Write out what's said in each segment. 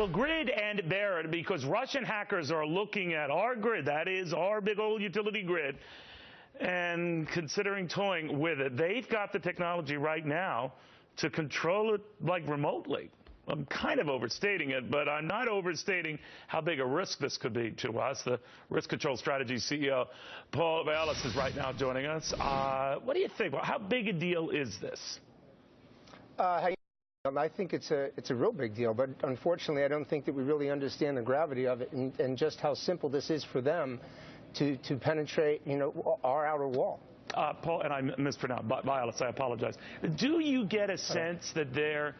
Well, grid and bear, because Russian hackers are looking at our grid, that is our big old utility grid, and considering toying with it. They've got the technology right now to control it like remotely. I'm kind of overstating it, but I'm not overstating how big a risk this could be to us. The Risk Control Strategy CEO, Paul Vallis, is right now joining us. What do you think? How big a deal is this? I think it's a real big deal, but unfortunately, I don't think that we really understand the gravity of it and just how simple this is for them to penetrate, our outer wall. Paul, and I mispronounced Violet, I apologize. Do you get a sense that they're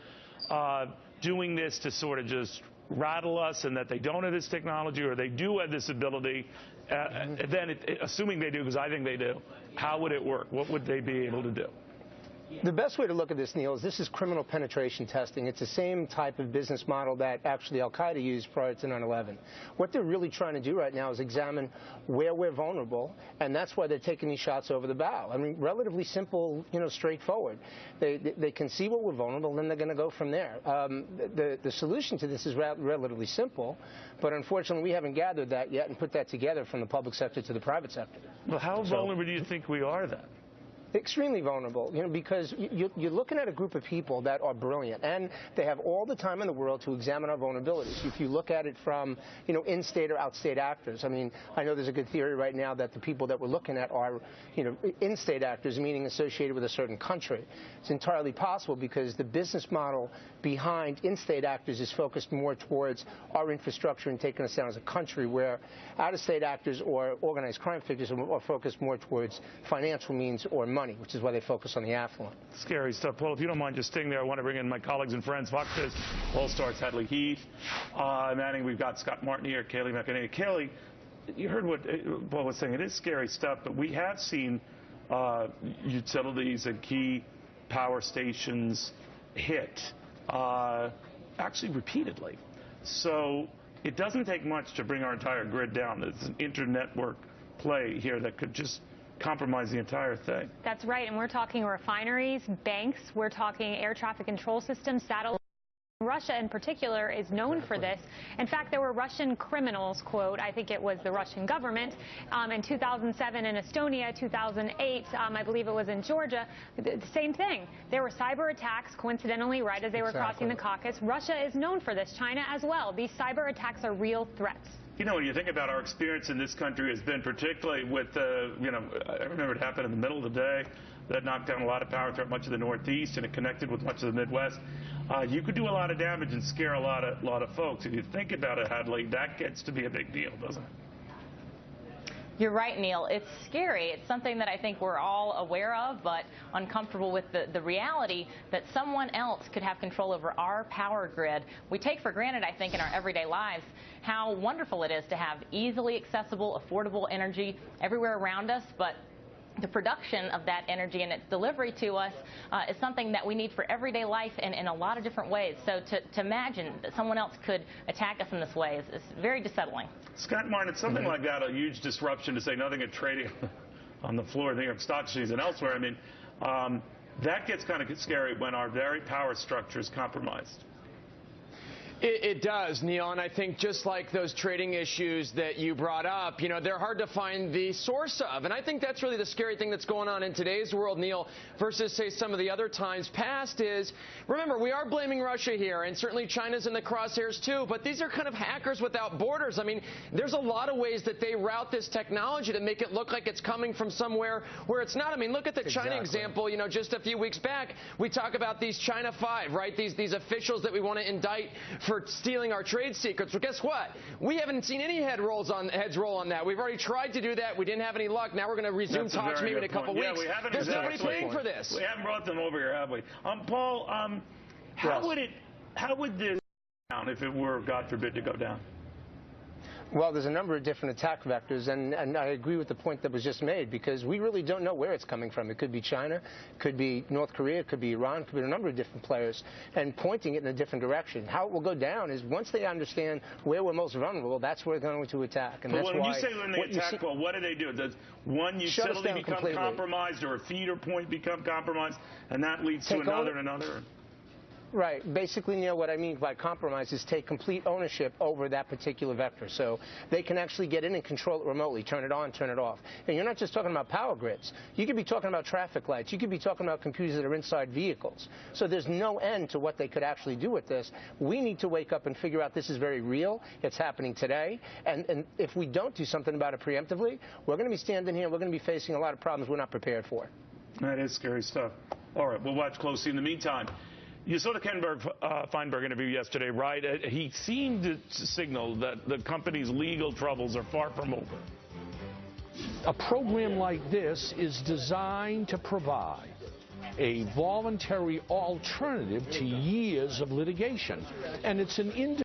doing this to sort of just rattle us and that they don't have this technology, or they do have this ability? Then, assuming they do, because I think they do, how would it work? What would they be able to do? The best way to look at this, Neil, is this is criminal penetration testing. It's the same type of business model that actually Al-Qaeda used prior to 9/11. What they're really trying to do right now is examine where we're vulnerable, and that's why they're taking these shots over the bow. I mean, relatively simple, straightforward. They can see where we're vulnerable, and then they're going to go from there. The solution to this is relatively simple, but unfortunately, we haven't gathered that yet and put that together from the public sector to the private sector. Well, how vulnerable do you think we are then? Extremely vulnerable, because you're looking at a group of people that are brilliant, and they have all the time in the world to examine our vulnerabilities. If you look at it from, in-state or out-state actors, I mean, I know there's a good theory right now that the people that we're looking at are, in-state actors, meaning associated with a certain country. It's entirely possible because the business model behind in-state actors is focused more towards our infrastructure and taking us down as a country, where out-of-state actors or organized crime figures are focused more towards financial means or money, which is why they focus on the affluent. Scary stuff. Paul, if you don't mind just staying there, I want to bring in my colleagues and friends. Fox News All-Stars Hadley Heath. Manning, we've got Scott Martin here, Kayleigh McEnany. Kayleigh, you heard what Paul was saying. It is scary stuff, but we have seen utilities and key power stations hit, actually repeatedly. So it doesn't take much to bring our entire grid down. It's an inter-network play here that could just compromise the entire thing. That's right, and we're talking refineries, banks, we're talking air traffic control systems, satellites. Russia in particular is known for this. In fact, there were Russian criminals, quote, I think it was the Russian government, in 2007 in Estonia, 2008, I believe it was in Georgia, the same thing. There were cyber attacks, coincidentally, right as they were crossing the Caucasus. Russia is known for this, China as well. These cyber attacks are real threats. When you think about our experience in this country has been particularly with, I remember it happened in the middle of the day. That knocked down a lot of power throughout much of the Northeast, and it connected with much of the Midwest. You could do a lot of damage and scare a lot of folks. If you think about it, Hadley, that gets to be a big deal, doesn't it? You're right, Neil. It's scary. It's something that I think we're all aware of, but uncomfortable with the reality that someone else could have control over our power grid. We take for granted, I think, in our everyday lives how wonderful it is to have easily accessible, affordable energy everywhere around us, but the production of that energy and its delivery to us is something that we need for everyday life in a lot of different ways. So to imagine that someone else could attack us in this way is very dissettling. Scott Martin, it's something like that, a huge disruption, to say nothing at trading on the floor of the New York Stock Exchange and elsewhere. I mean, that gets kind of scary when our very power structure is compromised. It does, Neil, and I think just like those trading issues that you brought up, they're hard to find the source of. And I think that's really the scary thing that's going on in today's world, Neil, versus, say, some of the other times past is, remember, we are blaming Russia here, and certainly China's in the crosshairs too, but these are kind of hackers without borders. I mean, there's a lot of ways that they route this technology to make it look like it's coming from somewhere where it's not. I mean, look at the China example, just a few weeks back, we talk about these China 5, right, these officials that we want to indict for stealing our trade secrets. Well, guess what? We haven't seen any heads roll on that. We've already tried to do that. We didn't have any luck. Now we're going to resume talks maybe in a couple weeks. Yeah, There's nobody paying for this. We haven't brought them over here, have we? Paul, how would this go down if it were, God forbid, to go down? Well, there's a number of different attack vectors, and I agree with the point that was just made, because we really don't know where it's coming from. It could be China, it could be North Korea, it could be Iran, it could be a number of different players, and pointing it in a different direction. How it will go down is once they understand where we're most vulnerable, that's where they're going to attack. And but that's when why you say when they attack, well, what do? Does one utility become compromised, or a feeder point become compromised, and that leads to another and another? Right. Basically, Neil, what I mean by compromise is take complete ownership over that particular vector. So they can actually get in and control it remotely, turn it on, turn it off. And you're not just talking about power grids. You could be talking about traffic lights. You could be talking about computers that are inside vehicles. So there's no end to what they could actually do with this. We need to wake up and figure out this is very real. It's happening today. And if we don't do something about it preemptively, we're going to be standing here, we're going to be facing a lot of problems we're not prepared for. That is scary stuff. All right, we'll watch closely. In the meantime, you saw the Ken Feinberg interview yesterday, right? He seemed to signal that the company's legal troubles are far from over. A program like this is designed to provide a voluntary alternative to years of litigation, and it's an